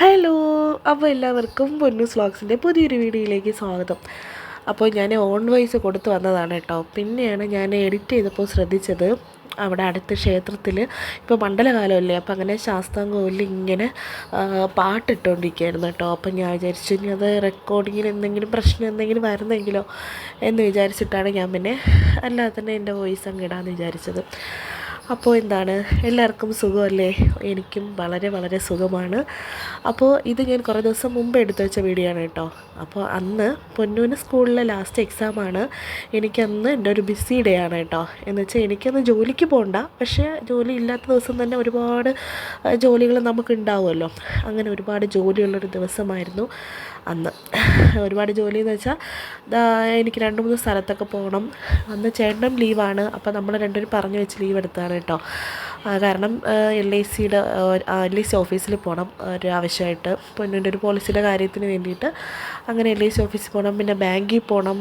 Hello, അപ്പോൾ എല്ലാവർക്കും പൊന്നൂസ് വ്ളോഗ്സിൻ്റെ പുതിയൊരു വീഡിയോയിലേക്ക് സ്വാഗതം. അപ്പോൾ ഞാൻ ഓൺ വോയിസ് കൊടുത്തു വന്നതാണ് കേട്ടോ. പിന്നെയാണ് ഞാൻ എഡിറ്റ് ചെയ്തപ്പോൾ ശ്രദ്ധിച്ചത്, അവിടെ അടുത്ത ക്ഷേത്രത്തിൽ ഇപ്പോൾ മണ്ഡലകാലമല്ലേ, അപ്പോൾ അങ്ങനെ ശാസ്താംകോവിലിൽ ഇങ്ങനെ പാട്ടിട്ടുകൊണ്ടിരിക്കുകയായിരുന്നു കേട്ടോ. അപ്പം ഞാൻ വിചാരിച്ചു ഇനി അത് റെക്കോർഡിങ്ങിന് എന്തെങ്കിലും പ്രശ്നം എന്തെങ്കിലും വരുന്നെങ്കിലോ എന്ന് വിചാരിച്ചിട്ടാണ് ഞാൻ പിന്നെ അല്ലാതെ തന്നെ എൻ്റെ വോയിസ് അങ്ങ് ഇടാമെന്ന് വിചാരിച്ചത്. അപ്പോൾ എന്താണ്, എല്ലാവർക്കും സുഖമല്ലേ? എനിക്കും വളരെ വളരെ സുഖമാണ്. അപ്പോൾ ഇത് ഞാൻ കുറേ ദിവസം മുമ്പ് എടുത്തു വെച്ച വീഡിയോ ആണ് കേട്ടോ. അപ്പോൾ അന്ന് പൊന്നൂന് സ്കൂളിലെ ലാസ്റ്റ് എക്സാമാണ്. എനിക്കന്ന് എൻ്റെ ഒരു ബിസി ഡേ ആണ് കേട്ടോ. എന്ന് വെച്ചാൽ എനിക്കന്ന് ജോലിക്ക് പോകണ്ട, പക്ഷേ ജോലി ഇല്ലാത്ത ദിവസം തന്നെ ഒരുപാട് ജോലികൾ നമുക്ക് ഉണ്ടാവുമല്ലോ. അങ്ങനെ ഒരുപാട് ജോലിയുള്ളൊരു ദിവസമായിരുന്നു അന്ന്. ഒരുപാട് ജോലി എന്ന് വെച്ചാൽ എനിക്ക് 2-3 സ്ഥലത്തൊക്കെ പോകണം. അന്ന് ചേട്ടനും ലീവാണ്. അപ്പോൾ നമ്മൾ രണ്ടുപേരും പറഞ്ഞു വെച്ച് ലീവ് എടുത്താണ് കേട്ടോ. കാരണം LIC ഓഫീസിൽ പോകണം ഒരു ആവശ്യമായിട്ട്, പൊന്നിൻ്റെ ഒരു പോളിസിയുടെ കാര്യത്തിന് വേണ്ടിയിട്ട്. അങ്ങനെ LIC ഓഫീസിൽ പോകണം, പിന്നെ ബാങ്കിൽ പോകണം,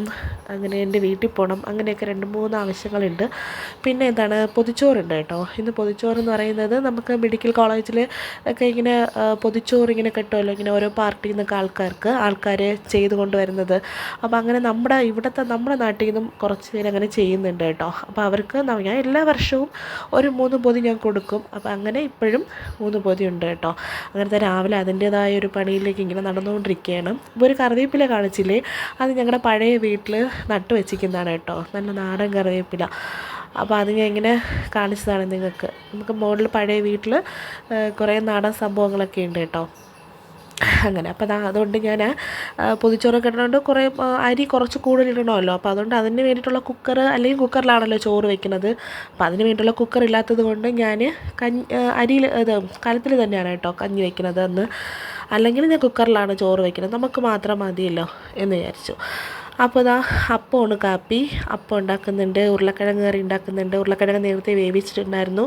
അങ്ങനെ എൻ്റെ വീട്ടിൽ പോകണം. അങ്ങനെയൊക്കെ 2-3 ആവശ്യങ്ങളുണ്ട്. പിന്നെ എന്താണ്, പൊതിച്ചോറുണ്ട് കേട്ടോ. ഇന്ന് പൊതിച്ചോറ് എന്ന് പറയുന്നത് നമുക്ക് മെഡിക്കൽ കോളേജിൽ ഒക്കെ ഇങ്ങനെ പൊതിച്ചോറ് ഇങ്ങനെ കിട്ടുമല്ലോ, ഇങ്ങനെ ഓരോ പാർട്ടിയിൽ നിന്നൊക്കെ ആൾക്കാർ ചെയ്ത് കൊണ്ടുവരുന്നത്. അപ്പോൾ അങ്ങനെ നമ്മുടെ നാട്ടിൽ നിന്നും കുറച്ച് പേര് അങ്ങനെ ചെയ്യുന്നുണ്ട് കേട്ടോ. അപ്പോൾ അവർക്ക് ഞാൻ എല്ലാ വർഷവും ഒരു 3 പൊതി ഞാൻ കൊടുക്കും. അപ്പോൾ അങ്ങനെ ഇപ്പോഴും 3 പൊതി ഉണ്ട് കേട്ടോ. അങ്ങനത്തെ രാവിലെ അതിൻ്റേതായ ഒരു പണിയിലേക്ക് ഇങ്ങനെ നടന്നുകൊണ്ടിരിക്കുകയാണ്. ഇപ്പോൾ ഒരു കറിവേപ്പില കാണിച്ചില്ലേ, അത് ഞങ്ങളുടെ പഴയ വീട്ടിൽ നട്ടു വെച്ചിരിക്കുന്നതാണ് കേട്ടോ. നല്ല നാടൻ കറിവേപ്പില. അപ്പോൾ അത് ഞാൻ ഇങ്ങനെ കാണിച്ചതാണ് നിങ്ങൾക്ക്. നമുക്ക് മുകളിൽ പഴയ വീട്ടിൽ കുറേ നാടൻ സംഭവങ്ങളൊക്കെ ഉണ്ട് കേട്ടോ. അങ്ങനെ അപ്പോൾ അതുകൊണ്ട് ഞാൻ പൊതിച്ചോറൊക്കെ ഇടുന്നതുകൊണ്ട് കുറേ അരി കുറച്ച് കൂടുതലിടണമല്ലോ. അപ്പോൾ അതുകൊണ്ട് അതിന് വേണ്ടിയിട്ടുള്ള കുക്കർ, അല്ലെങ്കിൽ കുക്കറിലാണല്ലോ ചോറ് വെക്കുന്നത്. അപ്പോൾ അതിന് വേണ്ടിയിട്ടുള്ള കുക്കർ ഇല്ലാത്തത് കൊണ്ട് ഞാൻ അരിയിൽ കലത്തിൽ തന്നെയാണ് കേട്ടോ കഞ്ഞി വെക്കുന്നത് അന്ന്. അല്ലെങ്കിൽ ഞാൻ കുക്കറിലാണ് ചോറ് വെക്കുന്നത്, നമുക്ക് മാത്രം മതിയല്ലോ എന്ന് വിചാരിച്ചു. അപ്പോൾ അപ്പമാണ് കാപ്പി. അപ്പം ഉണ്ടാക്കുന്നുണ്ട്, ഉരുളക്കിഴങ്ങ് കറി ഉണ്ടാക്കുന്നുണ്ട്. ഉരുളക്കിഴങ്ങ് നേരത്തെ വേവിച്ചിട്ടുണ്ടായിരുന്നു,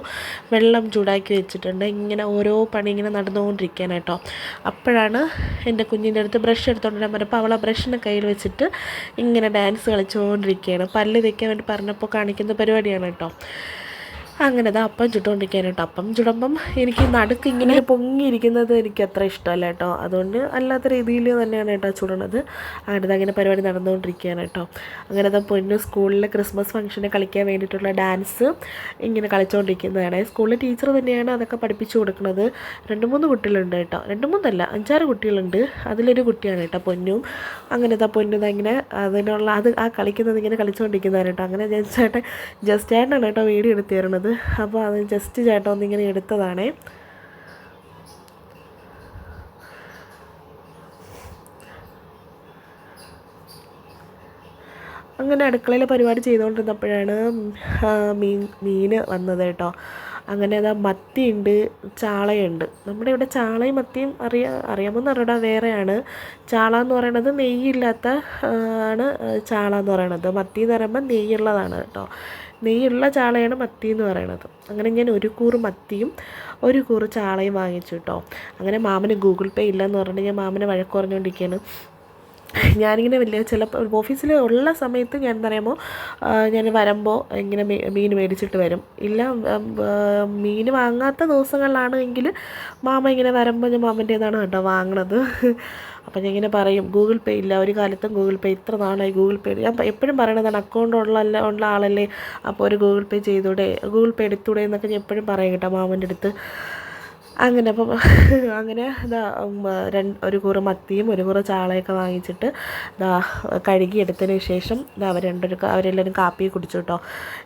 വെള്ളം ചൂടാക്കി വെച്ചിട്ടുണ്ട്. ഇങ്ങനെ ഓരോ പണി ഇങ്ങനെ നടന്നുകൊണ്ടിരിക്കുകയാണ് കേട്ടോ. അപ്പോഴാണ് എൻ്റെ കുഞ്ഞിൻ്റെ അടുത്ത് ബ്രഷ് എടുത്തുകൊണ്ടിരാൻ പറഞ്ഞപ്പോൾ അവൾ ആ ബ്രഷിനെ കയ്യിൽ വെച്ചിട്ട് ഇങ്ങനെ ഡാൻസ് കളിച്ചുകൊണ്ടിരിക്കുകയാണ്. പല്ല് തേക്കാൻ വേണ്ടി പറഞ്ഞപ്പോൾ കാണിക്കുന്ന പരിപാടിയാണ് കേട്ടോ. അങ്ങനെ അപ്പം ചുട്ടുകൊണ്ടിരിക്കുകയാണ് കേട്ടോ. അപ്പം ചുടുമ്പം എനിക്ക് നടുക്ക് ഇങ്ങനെ പൊങ്ങിയിരിക്കുന്നത് എനിക്ക് അത്ര ഇഷ്ടമല്ല കേട്ടോ. അതുകൊണ്ട് അല്ലാത്ത രീതിയിൽ തന്നെയാണ് കേട്ടോ ചുടണത്. അങ്ങനെ പരിപാടി നടന്നുകൊണ്ടിരിക്കുകയാണ് കേട്ടോ. അങ്ങനെ പൊന്നു സ്കൂളിലെ ക്രിസ്മസ് ഫംഗ്ഷന് കളിക്കാൻ വേണ്ടിയിട്ടുള്ള ഡാൻസ് ഇങ്ങനെ കളിച്ചുകൊണ്ടിരിക്കുന്നതാണ്. സ്കൂളിലെ ടീച്ചർ തന്നെയാണ് അതൊക്കെ പഠിപ്പിച്ചു കൊടുക്കുന്നത്. 2-3 കുട്ടികളുണ്ട് കേട്ടോ. 2-3 അല്ല, 5-6 കുട്ടികളുണ്ട്. അതിലൊരു കുട്ടിയാണ് കേട്ടോ പൊന്നും. അങ്ങനെ പൊന്നു ഇങ്ങനെ അതിനുള്ള ആ കളിക്കുന്നത് ഇങ്ങനെ കളിച്ചുകൊണ്ടിരിക്കുന്നതാണ് കേട്ടോ. അങ്ങനെ ചേട്ടനാണ് കേട്ടോ വീഡിയോ എടുത്ത് തരണത്. അപ്പോൾ അത് ജസ്റ്റ് ചേട്ടൻ ഒന്നിങ്ങനെ എടുത്തതാണേ. അങ്ങനെ അടുക്കളയിൽ പരിപാടി ചെയ്തുകൊണ്ടിരുന്നപ്പോഴാണ് മീൻ വന്നത് കേട്ടോ. അങ്ങനെ മത്തിയുണ്ട്, ചാളയുണ്ട്. നമ്മുടെ ഇവിടെ ചാളയും മത്തിയും അറിയാമെന്ന് അറിയടാ വേറെയാണ്. ചാള എന്ന് പറയണത് നെയ്യില്ലാത്ത ആണ് ചാള എന്ന് പറയണത്. മത്തി എന്ന് പറയുമ്പോൾ നെയ്യുള്ളതാണ് കേട്ടോ. നെയ്യുള്ള ചാളയാണ് മത്തി എന്ന് പറയണത്. അങ്ങനെ ഞാൻ 1 കൂറ് മത്തിയും 1 കൂറ് ചാളയും വാങ്ങിച്ചു കേട്ടോ. അങ്ങനെ മാമന് ഗൂഗിൾ പേ ഇല്ലയെന്ന് പറഞ്ഞിട്ട് ഞാൻ മാമനെ വഴക്ക് പറഞ്ഞുകൊണ്ടിരിക്കുകയാണ്. ഞാനിങ്ങനെ ചില ഓഫീസിൽ ഉള്ള സമയത്ത് ഞാൻ എന്താ പറയുമ്പോൾ ഞാൻ വരുമ്പോൾ ഇങ്ങനെ മീൻ മേടിച്ചിട്ട് വരും. ഇല്ല, മീൻ വാങ്ങാത്ത ദിവസങ്ങളിലാണ് എങ്കിൽ മാമ ഇങ്ങനെ വരുമ്പോൾ ഞാൻ മാമൻ്റേതാണ് കേട്ടോ വാങ്ങണത്. അപ്പം ഞാൻ ഇങ്ങനെ പറയും, ഗൂഗിൾ പേ ഇല്ല, ഒരു കാലത്തും ഗൂഗിൾ പേ, ഇത്ര നാളായി ഗൂഗിൾ പേ. ഞാൻ എപ്പോഴും പറയണതാണ്, അക്കൗണ്ട് ഉള്ള ആളല്ലേ, അപ്പോൾ ഒരു ഗൂഗിൾ പേ ചെയ്തൂടെ, ഗൂഗിൾ പേ എടുത്തൂടെ എന്നൊക്കെ ഞാൻ എപ്പോഴും പറയും കേട്ടോ മാമൻ്റെ അടുത്ത്. അങ്ങനെ അപ്പം അങ്ങനെ 1 കൂറ് മത്തിയും 1 കൂറ് ചാളയൊക്കെ വാങ്ങിച്ചിട്ട് കഴുകി എടുത്തതിന് ശേഷം അവരെല്ലാവരും കാപ്പി കുടിച്ചു കേട്ടോ.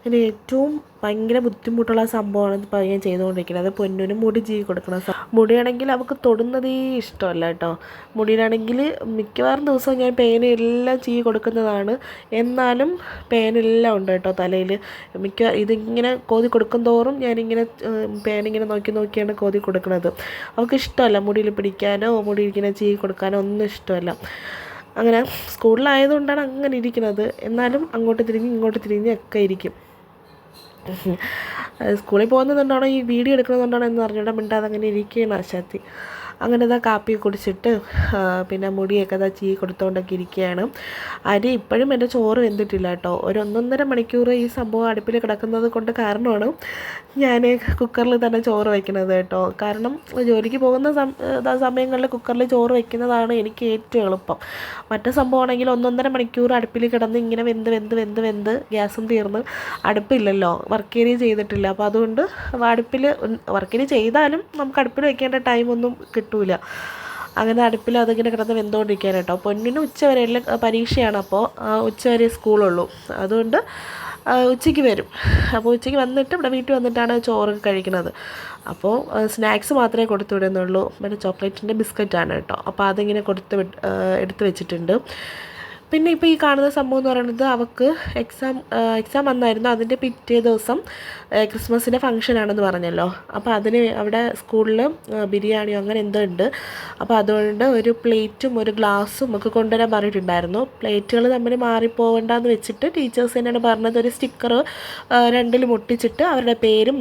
ഇനി ഏറ്റവും ഭയങ്കര ബുദ്ധിമുട്ടുള്ള സംഭവമാണ് ഇപ്പോൾ ഞാൻ ചെയ്തുകൊണ്ടിരിക്കുന്നത്. പൊന്നിന് മുടി ചീകി കൊടുക്കണം. മുടിയാണെങ്കിൽ അവൾക്ക് തൊടുന്നതേ ഇഷ്ടമല്ല കേട്ടോ. മുടിയിലാണെങ്കിൽ മിക്കവാറും ദിവസവും ഞാൻ പേനെല്ലാം ചീകി കൊടുക്കുന്നതാണ്. എന്നാലും പേനെല്ലാം ഉണ്ട് കേട്ടോ തലയിൽ. ഇതിങ്ങനെ കോതി കൊടുക്കും തോറും ഞാനിങ്ങനെ പേനിങ്ങനെ നോക്കിയാണ് കോതി കൊടുക്കുന്നത്. അവൾക്ക് ഇഷ്ടമല്ല മുടിയിൽ പിടിക്കാനോ മുടി ഇങ്ങനെ ചീകി കൊടുക്കാനോ ഒന്നും ഇഷ്ടമല്ല. അങ്ങനെ സ്കൂളിലായതുകൊണ്ടാണ് അങ്ങനെ ഇരിക്കുന്നത്. എന്നാലും അങ്ങോട്ട് തിരിഞ്ഞ് ഇങ്ങോട്ട് തിരിഞ്ഞ് ഒക്കെ ഇരിക്കും. സ്കൂളിൽ പോകുന്നതുകൊണ്ടാണോ ഈ വീഡിയോ എടുക്കുന്നതുകൊണ്ടാണോ എന്ന് അറിഞ്ഞൂടാ, മിണ്ടാതെ അങ്ങനെ ഇരിക്കുകയാണ് ആശാത്തി. അങ്ങനെ ഇതാ കാപ്പി കുടിച്ചിട്ട് പിന്നെ മുടിയൊക്കെ ഇതാ ചീ കൊടുത്തുകൊണ്ടൊക്കെ ഇരിക്കുകയാണ്. അരി ഇപ്പോഴും എൻ്റെ ചോറ് വെന്തിട്ടില്ല കേട്ടോ. ഒരു 1.5 മണിക്കൂർ ഈ സംഭവം അടുപ്പിൽ കിടക്കുന്നത് കൊണ്ട് കാരണമാണ് ഞാൻ കുക്കറിൽ തന്നെ ചോറ് വയ്ക്കുന്നത് കേട്ടോ. കാരണം ജോലിക്ക് പോകുന്ന സമയങ്ങളിൽ കുക്കറിൽ ചോറ് വയ്ക്കുന്നതാണ് എനിക്ക് ഏറ്റവും എളുപ്പം. മറ്റേ സംഭവമാണെങ്കിൽ 1.5 മണിക്കൂർ അടുപ്പിൽ കിടന്ന് ഇങ്ങനെ വെന്ത് ഗ്യാസും തീർന്ന് അടുപ്പില്ലല്ലോ, വർക്ക് ഏരിയ ചെയ്തിട്ടില്ല. അപ്പോൾ അതുകൊണ്ട് അടുപ്പിൽ വർക്ക് ഏരിയ ചെയ്താലും നമുക്ക് അടുപ്പിൽ വയ്ക്കേണ്ട ടൈമൊന്നും കിട്ടൂല. അങ്ങനെ അടുപ്പിൽ അതിങ്ങനെ കിടന്ന് വെന്തുകൊണ്ടിരിക്കാൻ കേട്ടോ. പൊന്നിന് ഉച്ചവരെ എല്ലാം പരീക്ഷയാണ്, അപ്പോൾ ഉച്ചവരെ സ്കൂളുള്ളൂ. അതുകൊണ്ട് ഉച്ചയ്ക്ക് വരും. അപ്പോൾ ഉച്ചയ്ക്ക് വന്നിട്ട് ഇവിടെ വീട്ടിൽ വന്നിട്ടാണ് ചോറ് കഴിക്കുന്നത്. അപ്പോൾ സ്നാക്സ് മാത്രമേ കൊടുത്തു വിടുന്നുള്ളൂ. മറ്റേ ചോക്ലേറ്റിൻ്റെ ബിസ്ക്കറ്റാണ് കേട്ടോ. അപ്പോൾ അതിങ്ങനെ എടുത്ത് വെച്ചിട്ടുണ്ട്. പിന്നെ ഇപ്പോൾ ഈ കാണുന്ന സംഭവം എന്ന് പറയുന്നത് അവൾക്ക് എക്സാം വന്നായിരുന്നു. അതിൻ്റെ പിറ്റേ ദിവസം ക്രിസ്മസിൻ്റെ ഫംഗ്ഷനാണെന്ന് പറഞ്ഞല്ലോ. അപ്പോൾ അതിന് അവിടെ സ്കൂളിൽ ബിരിയാണിയോ അങ്ങനെ എന്തോ ഉണ്ട്. അപ്പോൾ അതുകൊണ്ട് ഒരു പ്ലേറ്റും ഒരു ഗ്ലാസ്സും ഒക്കെ കൊണ്ടുവരാൻ പറഞ്ഞിട്ടുണ്ടായിരുന്നു. പ്ലേറ്റുകൾ തമ്മിൽ മാറിപ്പോകണ്ടെന്ന് വെച്ചിട്ട് ടീച്ചേഴ്സ് തന്നെയാണ് പറഞ്ഞത് ഒരു സ്റ്റിക്കർ 2 ഒട്ടിച്ചിട്ട് അവരുടെ പേരും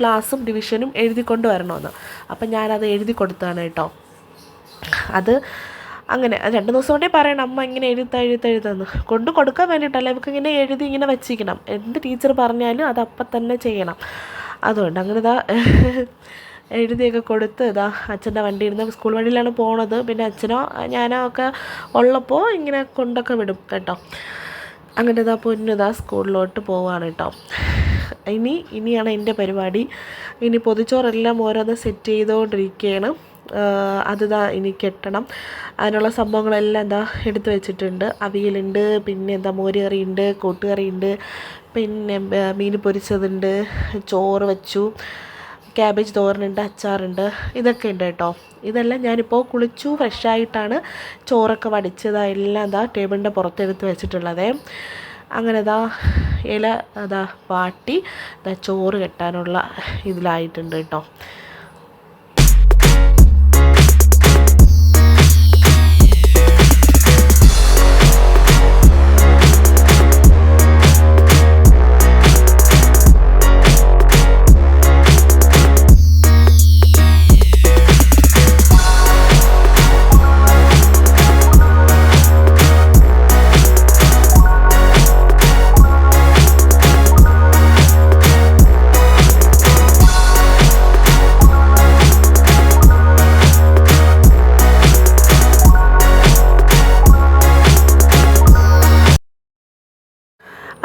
ക്ലാസ്സും ഡിവിഷനും എഴുതിക്കൊണ്ട് വരണമെന്ന്. അപ്പം ഞാനത് എഴുതി കൊടുത്തതാണ് കേട്ടോ. അത് അങ്ങനെ 2 ദിവസം കൊണ്ടേ പറയണം അമ്മ ഇങ്ങനെ എഴുതെന്ന് കൊടുക്കാൻ വേണ്ടിയിട്ടല്ല, ഇവർക്ക് ഇങ്ങനെ എഴുതി ഇങ്ങനെ വെച്ചിരിക്കണം. എന്ത് ടീച്ചർ പറഞ്ഞാലും അത് അപ്പം തന്നെ ചെയ്യണം. അതുകൊണ്ട് അങ്ങനെ എഴുതിയൊക്കെ കൊടുത്ത് അച്ഛൻ്റെ വണ്ടി ഇരുന്ന് സ്കൂൾ വണ്ടിയിലാണ് പോണത്. പിന്നെ അച്ഛനോ ഞാനോ ഒക്കെ ഉള്ളപ്പോൾ ഇങ്ങനെ കൊണ്ടൊക്കെ വിടും കേട്ടോ. അങ്ങനെ പൊന്നു സ്കൂളിലോട്ട് പോവാണ് കേട്ടോ. ഇനിയാണ് എൻ്റെ പരിപാടി. ഇനി പൊതിച്ചോറെല്ലാം ഓരോന്ന് സെറ്റ് ചെയ്തുകൊണ്ടിരിക്കുകയാണ്. അത് ഇനി കെട്ടണം. അതിനുള്ള സംഭവങ്ങളെല്ലാം എടുത്ത് വെച്ചിട്ടുണ്ട്. അവിയലുണ്ട്, പിന്നെ മോര് കറിയുണ്ട്, കൂട്ടുകറിയുണ്ട്, പിന്നെ മീൻ പൊരിച്ചതുണ്ട്, ചോറ് വെച്ചു, ക്യാബേജ് തോരനുണ്ട്, അച്ചാറുണ്ട്, ഇതൊക്കെ ഉണ്ട് കേട്ടോ. ഇതെല്ലാം ഞാനിപ്പോൾ കുളിച്ചു ഫ്രഷായിട്ടാണ് ചോറൊക്കെ വടിച്ചത് എല്ലാം ടേബിളിൻ്റെ പുറത്തെടുത്ത് വെച്ചിട്ടുള്ളത്. അങ്ങനെ ഇല വാട്ടി ചോറ് കെട്ടാനുള്ള ഇതിലായിട്ടുണ്ട് കേട്ടോ.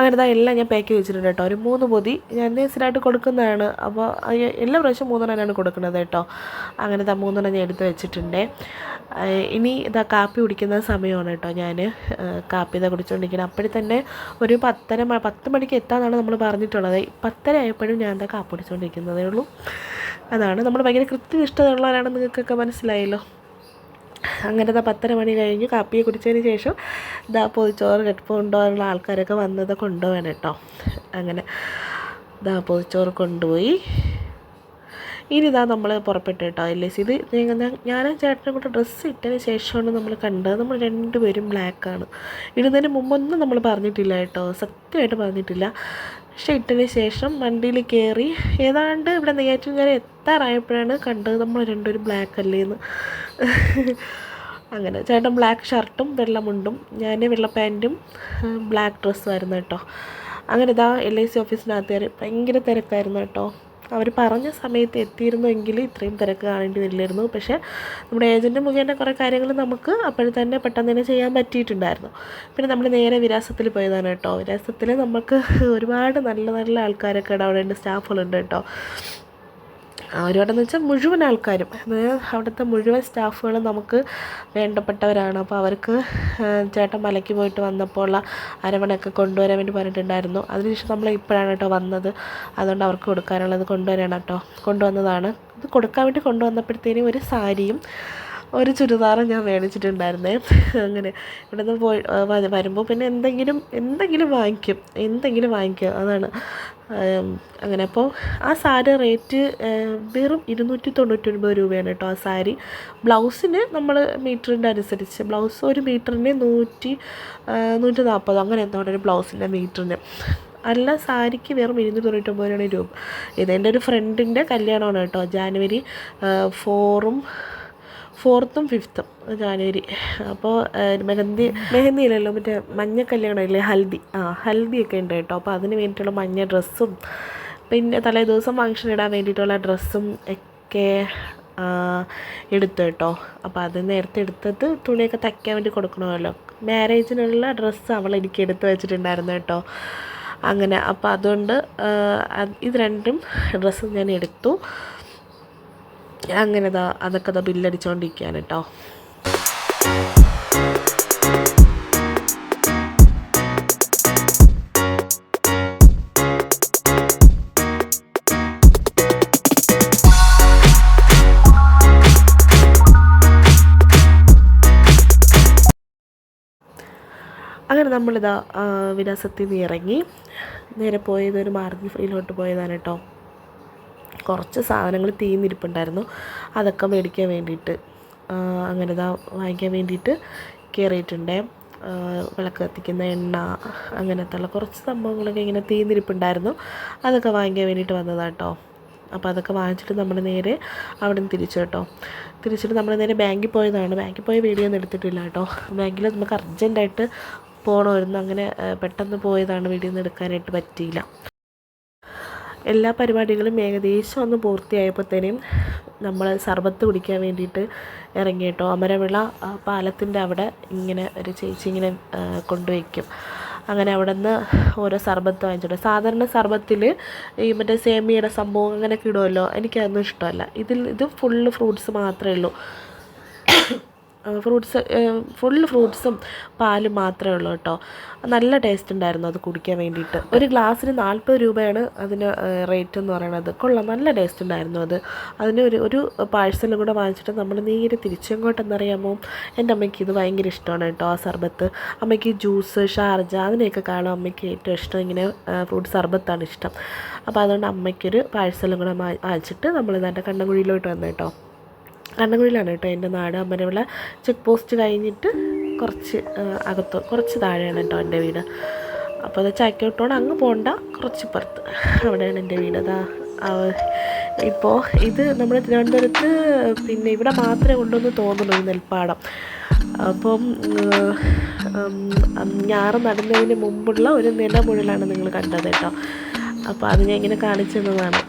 അങ്ങനെ എല്ലാം ഞാൻ പാക്ക് വെച്ചിട്ടുണ്ട് കേട്ടോ. ഒരു 3 പൊതി ഞാൻ സ്ഥിരമായിട്ട് കൊടുക്കുന്നതാണ്. അപ്പോൾ എല്ലാ പ്രാവശ്യം 3 കൊടുക്കുന്നത് കേട്ടോ. അങ്ങനെ 3 ഞാൻ എടുത്ത് വെച്ചിട്ടുണ്ട്. ഇനി കാപ്പി കുടിക്കുന്ന സമയമാണ് കേട്ടോ. ഞാൻ കാപ്പി കുടിച്ചുകൊണ്ടിരിക്കുന്നത്. അപ്പോഴും തന്നെ ഒരു 10 മണിക്ക് എത്താമെന്നാണ് നമ്മൾ പറഞ്ഞിട്ടുള്ളത്. 10 ആയപ്പോഴും ഞാൻ കാപ്പി കുടിച്ചുകൊണ്ടിരിക്കുന്നതേ ഉള്ളൂ. അതാണ് നമ്മൾ ഭയങ്കര കൃത്യനിഷ്ഠതയുള്ളവരാണെന്ന് നിങ്ങൾക്കൊക്കെ മനസ്സിലായല്ലോ. അങ്ങനെ 10 മണി കഴിഞ്ഞ് കാപ്പിയെ കുടിച്ചതിന് ശേഷം പൊതിച്ചോറ് കൊണ്ടുപോകാനുള്ള ആൾക്കാരൊക്കെ വന്നത് കൊണ്ടുപോകാൻ കേട്ടോ. അങ്ങനെ പൊതിച്ചോറ് കൊണ്ടുപോയി. ഇനി നമ്മൾ പുറപ്പെട്ടു കേട്ടോ. ഇത് ഞാനും ചേട്ടനും കൂടെ ഡ്രസ്സ് ഇട്ടതിന് ശേഷമാണ് നമ്മൾ കണ്ടത്. നമ്മൾ 2 പേരും ബ്ലാക്കാണ്. ഇടുന്നതിന് മുമ്പൊന്നും നമ്മൾ പറഞ്ഞിട്ടില്ല കേട്ടോ, സത്യമായിട്ട് പറഞ്ഞിട്ടില്ല. പക്ഷേ ഇട്ടതിന് ശേഷം വണ്ടിയിൽ കയറി ഏതാണ്ട് ഇവിടെ നെയ്യാറ്റിൻകര എത്താറായപ്പോഴാണ് കണ്ടത് നമ്മൾ 2 പേരും ബ്ലാക്ക് അല്ലേന്ന്. അങ്ങനെ ചേട്ടൻ ബ്ലാക്ക് ഷർട്ടും വെള്ള മുണ്ടും, ഞാൻ വെള്ള പാൻറ്റും ബ്ലാക്ക് ഡ്രസ്സുമായിരുന്നു കേട്ടോ. അങ്ങനെ LIC ഓഫീസിനകത്ത് കയറി. ഭയങ്കര തിരക്കായിരുന്നു കേട്ടോ. അവർ പറഞ്ഞ സമയത്ത് എത്തിയിരുന്നെങ്കിൽ ഇത്രയും തിരക്ക് കാണേണ്ടി വരില്ലായിരുന്നു. പക്ഷേ നമ്മുടെ ഏജൻറ്റ് മുഖേന കുറേ കാര്യങ്ങൾ നമുക്ക് അപ്പോഴും തന്നെ പെട്ടെന്ന് തന്നെ ചെയ്യാൻ പറ്റിയിട്ടുണ്ടായിരുന്നു. പിന്നെ നമ്മൾ നേരെ വിലാസത്തിൽ പോയതാണ് കേട്ടോ. വിലാസത്തിൽ നമുക്ക് ഒരുപാട് നല്ല നല്ല ആൾക്കാരൊക്കെ അവിടെ ഉണ്ട്, സ്റ്റാഫുകളുണ്ട് കേട്ടോ. ഒരുപാടെന്ന് വെച്ചാൽ മുഴുവൻ ആൾക്കാരും, അവിടുത്തെ മുഴുവൻ സ്റ്റാഫുകളും നമുക്ക് വേണ്ടപ്പെട്ടവരാണ്. അപ്പോൾ അവർക്ക് ചേട്ടൻ മലയ്ക്ക് പോയിട്ട് വന്നപ്പോൾ ഉള്ള അരവണയൊക്കെ കൊണ്ടുവരാൻ വേണ്ടി പറഞ്ഞിട്ടുണ്ടായിരുന്നു. അതിനുശേഷം നമ്മൾ ഇപ്പോഴാണ് കേട്ടോ വന്നത്. അതുകൊണ്ട് അവർക്ക് കൊടുക്കാനുള്ളത് കൊണ്ടുവരണം കേട്ടോ. കൊണ്ടുവന്നതാണ്. ഇത് കൊടുക്കാൻ വേണ്ടി കൊണ്ടുവന്നപ്പോഴത്തേനും ഒരു സാരിയും ഒരു ചുരിദാറും ഞാൻ മേടിച്ചിട്ടുണ്ടായിരുന്നേ. അങ്ങനെ ഇവിടെ നിന്ന് വരുമ്പോൾ പിന്നെ എന്തെങ്കിലും വാങ്ങിക്കും, അതാണ്. അങ്ങനെ അപ്പോൾ ആ സാരി റേറ്റ് വെറും 299 രൂപയാണ് കേട്ടോ ആ സാരി. ബ്ലൗസിന് നമ്മൾ മീറ്ററിൻ്റെ അനുസരിച്ച്, ബ്ലൗസ് 1 മീറ്ററിന് 140 അങ്ങനെ എന്താണ് ഒരു ബ്ലൗസിൻ്റെ മീറ്ററിന്. അല്ല, സാരിക്ക് വെറും 299 രൂപ. ഇതെൻ്റെ ഒരു ഫ്രണ്ടിൻ്റെ കല്യാണമാണ് കേട്ടോ, ജാനുവരി 4th 5th ജാനുവരി. അപ്പോൾ മെഹന്തിയിലല്ലോ, മറ്റേ മഞ്ഞ കല്യാണമില്ലേ, ഹൽദിയൊക്കെ ഉണ്ട് കേട്ടോ. അപ്പോൾ അതിന് വേണ്ടിയിട്ടുള്ള മഞ്ഞ ഡ്രസ്സും പിന്നെ തലേ ദിവസം ഫംഗ്ഷൻ ഇടാൻ വേണ്ടിയിട്ടുള്ള ഡ്രസ്സും ഒക്കെ എടുത്തു കേട്ടോ. അപ്പോൾ അത് നേരത്തെ എടുത്തത് തുണിയൊക്കെ തയ്ക്കാൻ വേണ്ടി കൊടുക്കണമല്ലോ. മാരേജിനുള്ള ഡ്രസ്സ് അവൾ എനിക്ക് എടുത്ത് വെച്ചിട്ടുണ്ടായിരുന്നു കേട്ടോ. അങ്ങനെ അപ്പോൾ അതുകൊണ്ട് ഇത് രണ്ടും ഡ്രസ്സ് ഞാൻ എടുത്തു. അങ്ങനെ അതൊക്കെ ബില്ലടിച്ചുകൊണ്ടിരിക്കുകയാണ് കേട്ടോ. അങ്ങനെ നമ്മളിതാ വിലാസത്തിൽ നിന്ന് ഇറങ്ങി നേരെ പോയത് ഒരു മാർജിൻ ഫ്രീയിലോട്ട് പോയതാണ് കേട്ടോ. കുറച്ച് സാധനങ്ങൾ തീർന്നിരിപ്പുണ്ടായിരുന്നു, അതൊക്കെ മേടിക്കാൻ വേണ്ടിയിട്ട് അങ്ങനെ വാങ്ങിക്കാൻ വേണ്ടിയിട്ട് കയറിയിട്ടുണ്ടേ. വിളക്ക് കത്തിക്കുന്ന എണ്ണ അങ്ങനത്തെ ഉള്ള കുറച്ച് സംഭവങ്ങളൊക്കെ ഇങ്ങനെ തീർന്നിരിപ്പുണ്ടായിരുന്നു, അതൊക്കെ വാങ്ങിക്കാൻ വേണ്ടിയിട്ട് വന്നതാണ് കേട്ടോ. അപ്പോൾ അതൊക്കെ വാങ്ങിച്ചിട്ട് നമ്മൾ നേരെ അവിടെ നിന്ന് തിരിച്ചിട്ട് നമ്മൾ നേരെ ബാങ്കിൽ പോയതാണ്. ബാങ്കിൽ പോയ വീഡിയോ ഒന്നും എടുത്തിട്ടില്ല കേട്ടോ. ബാങ്കിൽ നമുക്ക് അർജൻറ്റായിട്ട് പോകണമായിരുന്നു, അങ്ങനെ പെട്ടെന്ന് പോയതാണ്, വീഡിയോ ഒന്നും എടുക്കാനായിട്ട് പറ്റിയില്ല. എല്ലാ പരിപാടികളും ഏകദേശം ഒന്ന് പൂർത്തിയായപ്പോഴത്തേനും നമ്മൾ സർബത്ത് കുടിക്കാൻ വേണ്ടിയിട്ട് ഇറങ്ങി കേട്ടോ. അമരവിള പാലത്തിൻ്റെ അവിടെ ഇങ്ങനെ ഒരു ചേച്ചി ഇങ്ങനെ കൊണ്ടുവയ്ക്കും. അങ്ങനെ അവിടെ നിന്ന് ഓരോ സർബത്ത് വാങ്ങിച്ചിട്ട്, സാധാരണ സർബത്തിൽ ഈ മറ്റേ സേമിയയുടെ സംഭവം അങ്ങനെയൊക്കെ ഇടുമല്ലോ, എനിക്കതൊന്നും ഇഷ്ടമല്ല. ഇത് ഫുള്ള് ഫ്രൂട്ട്സ് മാത്രമേ ഉള്ളൂ. ഫുള്ള് ഫ്രൂട്ട്സും പാലും മാത്രമേ ഉള്ളൂ കേട്ടോ. നല്ല ടേസ്റ്റ് ഉണ്ടായിരുന്നു അത് കുടിക്കാൻ വേണ്ടിയിട്ട്. ഒരു ഗ്ലാസ്സിന് 40 രൂപയാണ് അതിന് റേറ്റ് എന്ന് പറയണത്. കൊള്ളാം, നല്ല ടേസ്റ്റ് ഉണ്ടായിരുന്നു അത്. അതിന് ഒരു പാഴ്സലും കൂടെ വാങ്ങിച്ചിട്ട് നമ്മൾ നേരെ തിരിച്ചെങ്ങോട്ടെന്നറിയാമോ, എൻ്റെ അമ്മയ്ക്ക് ഇത് ഭയങ്കര ഇഷ്ടമാണ് കേട്ടോ ആ സർബത്ത്. അമ്മയ്ക്ക് ജ്യൂസ്, ഷാർജ അതിനെയൊക്കെ കാണും അമ്മയ്ക്ക് ഏറ്റവും ഇഷ്ടം ഇങ്ങനെ ഫ്രൂട്ട് സർബത്താണ് ഇഷ്ടം. അപ്പോൾ അതുകൊണ്ട് അമ്മയ്ക്കൊരു പാഴ്സലും കൂടെ വാങ്ങിച്ചിട്ട് നമ്മൾ ഇതായിട്ട് കണ്ണൻകുഴിയിലോട്ട് വന്നു കേട്ടോ. കണ്ണൻകുഴിയിലാണ് കേട്ടോ എൻ്റെ നാട്. അമരവിള ചെക്ക് പോസ്റ്റ് കഴിഞ്ഞിട്ട് കുറച്ച് താഴെയാണ് കേട്ടോ എൻ്റെ വീട്. അപ്പോൾ അത് ചാക്കോട്ടോട് അങ്ങ് പോകണ്ട, കുറച്ച് പുറത്ത് അവിടെയാണ് എൻ്റെ വീട്. ഇപ്പോൾ ഇത് നമ്മുടെ തിരുവനന്തപുരത്ത് പിന്നെ ഇവിടെ മാത്രമേ ഉള്ളൂന്ന് തോന്നുന്നു ഈ നെൽപ്പാടം. അപ്പം ഞാറ് നടുന്നതിന് മുമ്പുള്ള ഒരു നിലമുഴലാണ് നിങ്ങൾ കണ്ടത് കേട്ടോ. അപ്പോൾ അത് ഞാൻ ഇങ്ങനെ കാണിച്ചു തന്നതാണ്.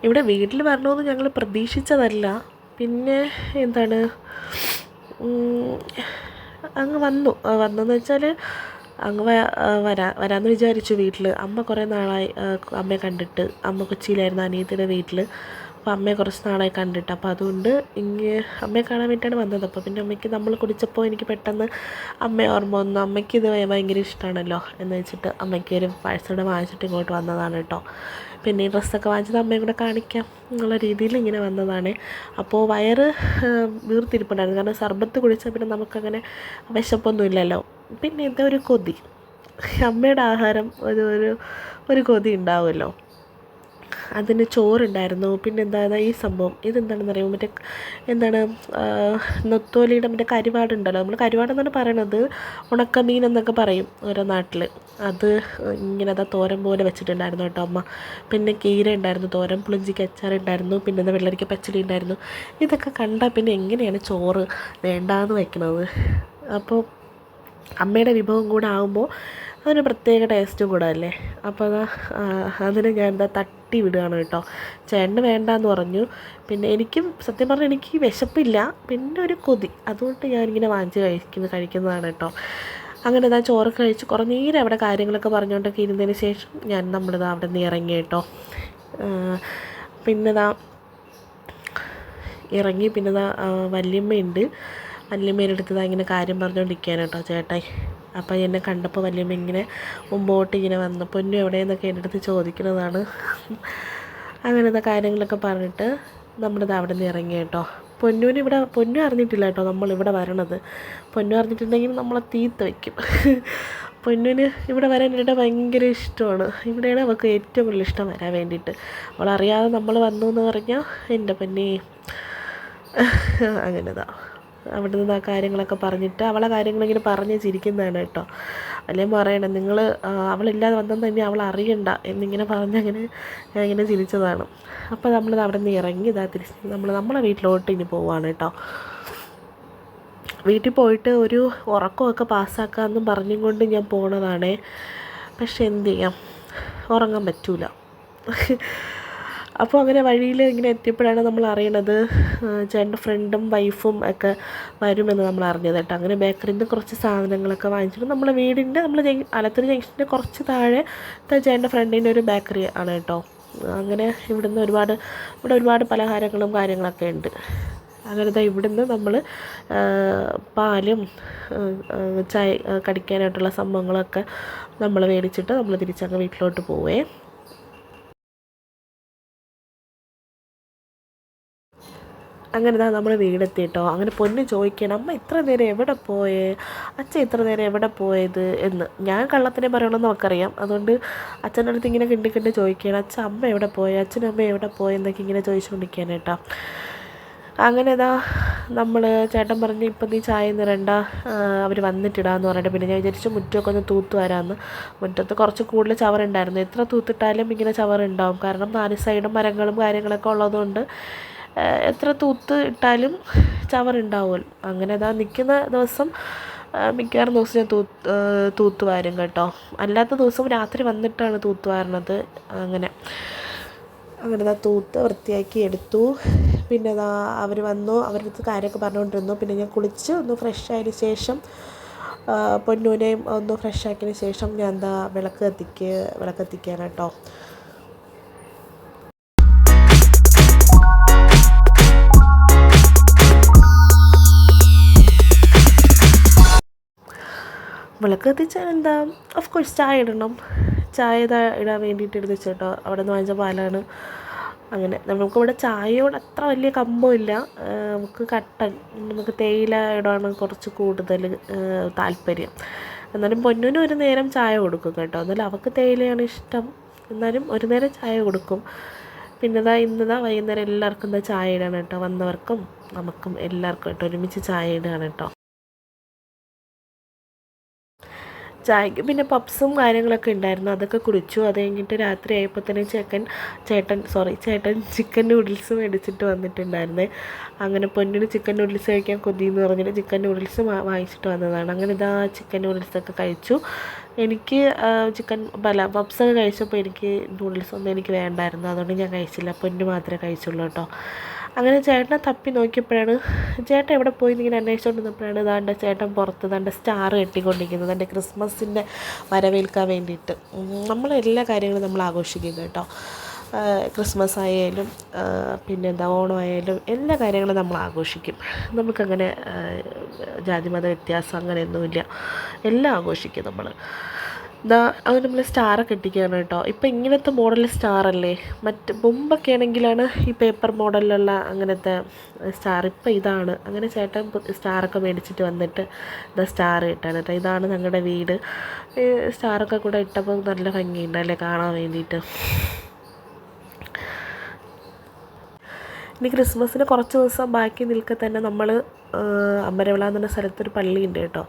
ഇവിടെ വീട്ടിൽ വരണമെന്ന് ഞങ്ങൾ പ്രതീക്ഷിച്ചതല്ല. പിന്നെ എന്താണ് അങ്ങ് വന്നെന്ന് വെച്ചാൽ അങ്ങ് വരാമെന്ന് വിചാരിച്ചു വീട്ടിൽ. അമ്മ കുറേ നാളായി അമ്മയെ കണ്ടിട്ട്. അമ്മ കൊച്ചിയിലായിരുന്നു അനിയത്തിയുടെ വീട്ടിൽ. അപ്പോൾ അമ്മയെ കുറച്ച് നാളായി കണ്ടിട്ട്. അപ്പോൾ അതുകൊണ്ട് അമ്മയെ കാണാൻ വേണ്ടിയിട്ടാണ് വന്നത്. അപ്പോൾ പിന്നെ അമ്മയ്ക്ക് നമ്മൾ കുടിച്ചപ്പോൾ എനിക്ക് പെട്ടെന്ന് അമ്മയെ ഓർമ്മ വന്നു. അമ്മയ്ക്ക് ഇത് ഭയങ്കര ഇഷ്ടമാണല്ലോ എന്ന് വെച്ചിട്ട് അമ്മയ്ക്ക് ഒരു പാഴ്സൽ വാങ്ങിച്ചിട്ട് ഇങ്ങോട്ട് വന്നതാണ് കേട്ടോ. പിന്നെ ഈ ഡ്രസ്സൊക്കെ വാങ്ങിച്ചത് അമ്മയും കൂടെ കാണിക്കാം എന്നുള്ള രീതിയിൽ ഇങ്ങനെ വന്നതാണ്. അപ്പോൾ വയറ് വീർത്തിരിപ്പുണ്ടായിരുന്നു, കാരണം സർബത്ത് കുടിച്ചാൽ പിന്നെ നമുക്കങ്ങനെ വിശപ്പൊന്നും ഇല്ലല്ലോ. പിന്നെ എന്താ ഒരു കൊതി, അമ്മയുടെ ആഹാരം ഒരു കൊതി ഉണ്ടാവുമല്ലോ. അതിന് ചോറുണ്ടായിരുന്നു. പിന്നെ എന്താ ഈ സംഭവം ഇതെന്താണെന്ന് അറിയുമോ, മറ്റേ എന്താണ് നൊത്തോലിയുടെ മറ്റേ കരിവാടുണ്ടല്ലോ, നമ്മൾ കരിവാടെന്നാണ് പറയണത്, ഉണക്കമീൻ എന്നൊക്കെ പറയും ഓരോ നാട്ടിൽ. അത് ഇങ്ങനെ തോരൻ പോലെ വെച്ചിട്ടുണ്ടായിരുന്നു കേട്ടോ അമ്മ. പിന്നെ കീര ഉണ്ടായിരുന്നു, തോരൻ, പുളിഞ്ചിക്ക് അച്ചാറുണ്ടായിരുന്നു, പിന്നെ എന്താ വെള്ളരിക്ക പച്ചടി ഉണ്ടായിരുന്നു. ഇതൊക്കെ കണ്ടാൽ പിന്നെ എങ്ങനെയാണ് ചോറ് വേണ്ടാന്ന് വയ്ക്കണത്. അപ്പോൾ അമ്മയുടെ വിഭവം കൂടെ ആകുമ്പോൾ അതിന് പ്രത്യേക ടേസ്റ്റും കൂടെ അല്ലേ. അപ്പോൾ അതിന് ഞാൻ തട്ടി വിടുകയാണ് കേട്ടോ. ചേട്ടന് വേണ്ടാന്ന് പറഞ്ഞു. പിന്നെ എനിക്കും സത്യം പറഞ്ഞാൽ എനിക്ക് വിശപ്പില്ല, പിന്നെ ഒരു കൊതി, അതുകൊണ്ട് ഞാനിങ്ങനെ വാങ്ങിച്ച് കഴിക്കുന്നതാണ് കേട്ടോ. അങ്ങനെ ചോറ് കഴിച്ച് കുറേ നേരം അവിടെ കാര്യങ്ങളൊക്കെ പറഞ്ഞുകൊണ്ടൊക്കെ ഇരുന്നതിന് ശേഷം നമ്മളിതാ അവിടെ നിന്ന് ഇറങ്ങി കേട്ടോ. പിന്നെ ഇറങ്ങി പിന്നെ വല്യമ്മയുണ്ട്. വല്യമ്മേൻ്റെ അടുത്ത് ഇങ്ങനെ കാര്യം പറഞ്ഞുകൊണ്ടിരിക്കുകയാണ് കേട്ടോ ചേട്ടായി. അപ്പോൾ എന്നെ കണ്ടപ്പോൾ വല്യമ്മ ഇങ്ങനെ മുമ്പോട്ട് ഇങ്ങനെ വന്നു, പൊന്നു എവിടെയെന്നൊക്കെ എൻ്റെ അടുത്ത് ചോദിക്കുന്നതാണ്. അങ്ങനത്തെ കാര്യങ്ങളൊക്കെ പറഞ്ഞിട്ട് നമ്മളിത് അവിടെ നിന്ന് ഇറങ്ങി കേട്ടോ. പൊന്നു അറിഞ്ഞിട്ടില്ല കേട്ടോ നമ്മളിവിടെ വരണത്. പൊന്നു അറിഞ്ഞിട്ടുണ്ടെങ്കിൽ നമ്മളെ തീർത്ത് വയ്ക്കും. പൊന്നിന് ഇവിടെ വരാനായിട്ട് ഭയങ്കര ഇഷ്ടമാണ്. ഇവിടെയാണ് അവൾക്ക് ഏറ്റവും കൂടുതൽ ഇഷ്ടം വരാൻ വേണ്ടിയിട്ട്. അവളറിയാതെ നമ്മൾ വന്നു എന്ന് പറഞ്ഞാൽ എൻ്റെ പൊന്നേ അങ്ങനെതാ അവിടെ നിന്ന് ആ കാര്യങ്ങളൊക്കെ പറഞ്ഞിട്ട് അവളെ കാര്യങ്ങളിങ്ങനെ പറഞ്ഞ് ചിരിക്കുന്നതാണ് കേട്ടോ. അല്ലെങ്കിൽ പറയണം നിങ്ങൾ അവളില്ലാതെ വന്നെന്ന് തന്നെ അവൾ അറിയണ്ട എന്നിങ്ങനെ പറഞ്ഞങ്ങനെ ഞാൻ ഇങ്ങനെ ചിരിച്ചതാണ്. അപ്പോൾ നമ്മളിത് അവിടെ നിന്ന് ഇറങ്ങി തിരിച്ച് നമ്മളെ വീട്ടിലോട്ട് ഇനി പോവാണ് കേട്ടോ. വീട്ടിൽ പോയിട്ട് ഒരു ഉറക്കമൊക്കെ പാസ്സാക്കാമെന്നും പറഞ്ഞും കൊണ്ട് ഞാൻ പോണതാണേ. പക്ഷെ എന്ത് ചെയ്യാം, ഉറങ്ങാൻ പറ്റൂല. അപ്പോൾ അങ്ങനെ വഴിയിൽ ഇങ്ങനെ എത്തിയപ്പോഴാണ് നമ്മൾ അറിയണത് ചേട്ടൻ്റെ ഫ്രണ്ടും വൈഫും ഒക്കെ വരുമെന്ന് നമ്മൾ അറിഞ്ഞത് കേട്ടോ. അങ്ങനെ ബേക്കറിയിൽ നിന്ന് കുറച്ച് സാധനങ്ങളൊക്കെ വാങ്ങിച്ചിട്ട് നമ്മളെ വീടിൻ്റെ ആലത്തൂർ ജംഗ്ഷൻ്റെ കുറച്ച് താഴെ ചേട്ടൻ്റെ ഫ്രണ്ടിൻ്റെ ഒരു ബേക്കറി ആണ് കേട്ടോ. അങ്ങനെ ഇവിടെ ഒരുപാട് പലഹാരങ്ങളും കാര്യങ്ങളൊക്കെ ഉണ്ട്. അങ്ങനെ ഇവിടുന്ന് നമ്മൾ പാലും ചായ കടിക്കാനായിട്ടുള്ള സംഭവങ്ങളൊക്കെ നമ്മൾ മേടിച്ചിട്ട് നമ്മൾ തിരിച്ചങ്ങ് വീട്ടിലോട്ട് പോവേ. അങ്ങനെ നമ്മൾ വീടെത്തി കേട്ടോ. അങ്ങനെ പൊന്ന് ചോദിക്കണം, അമ്മ ഇത്ര നേരം എവിടെ പോയേ, അച്ഛൻ ഇത്ര നേരം എവിടെ പോയത് എന്ന്. ഞാൻ കള്ളത്തിനെ പറയണമെന്ന് നമുക്കറിയാം. അതുകൊണ്ട് അച്ഛൻ്റെ അടുത്ത് ഇങ്ങനെ കിണ്ടി ചോദിക്കുകയാണ്, അച്ഛൻ അമ്മ എവിടെ പോയേ, അച്ഛനും അമ്മ എവിടെ പോയെന്നൊക്കെ ഇങ്ങനെ ചോദിച്ചുകൊണ്ടിരിക്കുകയാണ് കേട്ടോ. അങ്ങനെ നമ്മൾ ചേട്ടൻ പറഞ്ഞ് ഇപ്പം നീ ചായ നിറണ്ട, അവർ വന്നിട്ടിടാന്ന് പറഞ്ഞിട്ട് പിന്നെ ഞാൻ വിചാരിച്ചു മുറ്റമൊക്കെ ഒന്ന് തൂത്ത് വരാമെന്ന്. മുറ്റത്ത് കുറച്ച് കൂടുതൽ ചവറുണ്ടായിരുന്നു. എത്ര തൂത്തിട്ടാലും ഇങ്ങനെ ചവറുണ്ടാവും. കാരണം 4 സൈഡും മരങ്ങളും കാര്യങ്ങളൊക്കെ ഉള്ളതുകൊണ്ട് എത്ര തൂത്ത് ഇട്ടാലും ചവറുണ്ടാവുമല്ലോ. അങ്ങനെ നിൽക്കുന്ന ദിവസം മിക്കവാറും ദിവസം ഞാൻ തൂത്ത് വാരും കേട്ടോ. അല്ലാത്ത ദിവസം രാത്രി വന്നിട്ടാണ് തൂത്ത് വാരണത്. അങ്ങനെ തൂത്ത് വൃത്തിയാക്കി എടുത്തു. പിന്നെ അവർ വന്നു, അവരുടെ അടുത്ത് കാര്യമൊക്കെ പറഞ്ഞുകൊണ്ടിരുന്നു. പിന്നെ ഞാൻ കുളിച്ച് ഒന്ന് ഫ്രഷ് ആയതിന് ശേഷം പൊന്നൂനെയും ഒന്ന് ഫ്രഷ് ആക്കിയതിന് ശേഷം ഞാൻ വിളക്ക് കത്തിക്കുകയാണ് കേട്ടോ. വിളക്ക് കത്തിച്ചാൽ എന്താ, ഓഫ് കോഴ്സ് ചായ ഇടണം. ചായ ഇടാൻ വേണ്ടിയിട്ട് എടുത്ത് വെച്ചോട്ടോ. അവിടെ നിന്ന് വാങ്ങിച്ച പാലാണ്. അങ്ങനെ നമുക്കിവിടെ ചായയോട് അത്ര വലിയ കമ്പമില്ല. നമുക്ക് തേയില ഇടാണ് കുറച്ച് കൂടുതൽ താല്പര്യം. എന്നാലും പൊന്നൂന് ഒരു നേരം ചായ കൊടുക്കും കേട്ടോ. എന്നാലും അവൾക്ക് തേയിലയാണ് ഇഷ്ടം. എന്നാലും ഒരു നേരം ചായ കൊടുക്കും. പിന്നെ ഇന്ന് വൈകുന്നേരം എല്ലാവർക്കും ചായ ഇടാണ് കേട്ടോ. വന്നവർക്കും നമുക്കും എല്ലാവർക്കും കേട്ടോ ഒരുമിച്ച് ചായ ഇടുകയാണ് കേട്ടോ. ചായക്ക് പിന്നെ പപ്സും കാര്യങ്ങളൊക്കെ ഉണ്ടായിരുന്നു, അതൊക്കെ കുടിച്ചു. അത് കഴിഞ്ഞിട്ട് രാത്രി ആയപ്പോൾ തന്നെ ചേട്ടൻ ചിക്കൻ നൂഡിൽസ് മേടിച്ചിട്ട് വന്നിട്ടുണ്ടായിരുന്നേ. അങ്ങനെ പൊന്നിന് ചിക്കൻ നൂഡിൽസ് കഴിക്കാൻ കൊതിയെന്ന് പറഞ്ഞിട്ട് ചിക്കൻ നൂഡിൽസ് വാങ്ങിച്ചിട്ട് വന്നതാണ്. അങ്ങനെ ചിക്കൻ നൂഡിൽസൊക്കെ കഴിച്ചു. എനിക്ക് പപ്സൊക്കെ കഴിച്ചപ്പോൾ എനിക്ക് നൂഡിൽസൊന്നും എനിക്ക് വേണ്ടായിരുന്നു. അതുകൊണ്ട് ഞാൻ കഴിച്ചില്ല. പൊന്നു മാത്രമേ കഴിച്ചുള്ളൂ കേട്ടോ. അങ്ങനെ ചേട്ടനെ തപ്പി നോക്കിയപ്പോഴാണ്, ചേട്ടൻ എവിടെ പോയി ഇങ്ങനെ അന്വേഷിച്ചുകൊണ്ടിരുന്നപ്പോഴാണ് എൻ്റെ ചേട്ടൻ പുറത്ത് സ്റ്റാർ കെട്ടിക്കൊണ്ടിരിക്കുന്നത് എൻ്റെ ക്രിസ്മസിൻ്റെ വരവേൽക്കാൻ വേണ്ടിയിട്ട്. നമ്മളെല്ലാ കാര്യങ്ങളും നമ്മൾ ആഘോഷിക്കും കേട്ടോ. ക്രിസ്മസ് ആയാലും പിന്നെ ഓണമായാലും എല്ലാ കാര്യങ്ങളും നമ്മൾ ആഘോഷിക്കും. നമുക്കങ്ങനെ ജാതിമത വ്യത്യാസം അങ്ങനെയൊന്നുമില്ല, എല്ലാം ആഘോഷിക്കും നമ്മൾ. അത് നമ്മൾ സ്റ്റാറൊക്കെ ഇട്ടിക്കുകയാണ് കേട്ടോ. ഇപ്പം ഇങ്ങനത്തെ മോഡൽ സ്റ്റാറല്ലേ, മുമ്പൊക്കെ ആണെങ്കിലാണ് ഈ പേപ്പർ മോഡലിലുള്ള അങ്ങനത്തെ സ്റ്റാർ. ഇപ്പം ഇതാണ്. അങ്ങനെ ചേട്ടൻ സ്റ്റാറൊക്കെ മേടിച്ചിട്ട് വന്നിട്ട് സ്റ്റാർ ഇട്ടാണ് കേട്ടോ. ഇതാണ് ഞങ്ങളുടെ വീട്. സ്റ്റാറൊക്കെ കൂടെ ഇട്ടപ്പോൾ നല്ല ഭംഗിയുണ്ടല്ലേ കാണാൻ വേണ്ടിയിട്ട്. ഇനി ക്രിസ്മസിന് കുറച്ച് ദിവസം ബാക്കി നിൽക്കെ തന്നെ നമ്മൾ അമ്പലവിള എന്ന് പറഞ്ഞ സ്ഥലത്തൊരു പള്ളിയുണ്ട് കേട്ടോ.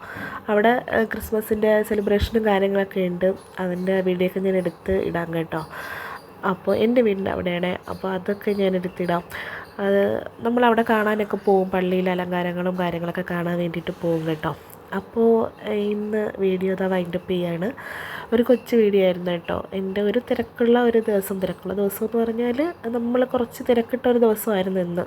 അവിടെ ക്രിസ്മസിൻ്റെ സെലിബ്രേഷനും കാര്യങ്ങളൊക്കെ ഉണ്ട്. അതിൻ്റെ വീഡിയോ ഒക്കെ ഞാൻ എടുത്ത് ഇടാം കേട്ടോ. അപ്പോൾ എൻ്റെ വീടിൻ്റെ അവിടെയാണ്. അപ്പോൾ അതൊക്കെ ഞാൻ എടുത്തിടാം. അത് നമ്മളവിടെ കാണാനൊക്കെ പോകും. പള്ളിയിലെ അലങ്കാരങ്ങളും കാര്യങ്ങളൊക്കെ കാണാൻ വേണ്ടിയിട്ട് പോകും കേട്ടോ. അപ്പോൾ ഇന്ന് വീഡിയോ വൈൻഡപ്പ് ചെയ്യാണ്. ഒരു കൊച്ചു വീഡിയോ ആയിരുന്നു കേട്ടോ. എൻ്റെ ഒരു തിരക്കുള്ള ദിവസം എന്ന് പറഞ്ഞാൽ നമ്മൾ കുറച്ച് തിരക്കിട്ട ഒരു ദിവസമായിരുന്നു ഇന്ന്.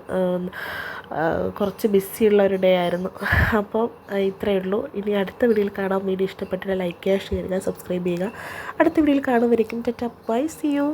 കുറച്ച് ബിസിയുള്ള ഒരു ഡേ ആയിരുന്നു. അപ്പോൾ ഇത്രയേ ഉള്ളൂ. ഇനി അടുത്ത വീഡിയോയിൽ കാണാം. വീഡിയോ ഇഷ്ടപ്പെട്ടാൽ ലൈക്ക് ചെയ്യുക, ഷെയർ ചെയ്യുക, സബ്സ്ക്രൈബ് ചെയ്യുക. അടുത്ത വീഡിയോയിൽ കാണുമായിരിക്കും. Tata bye, see U.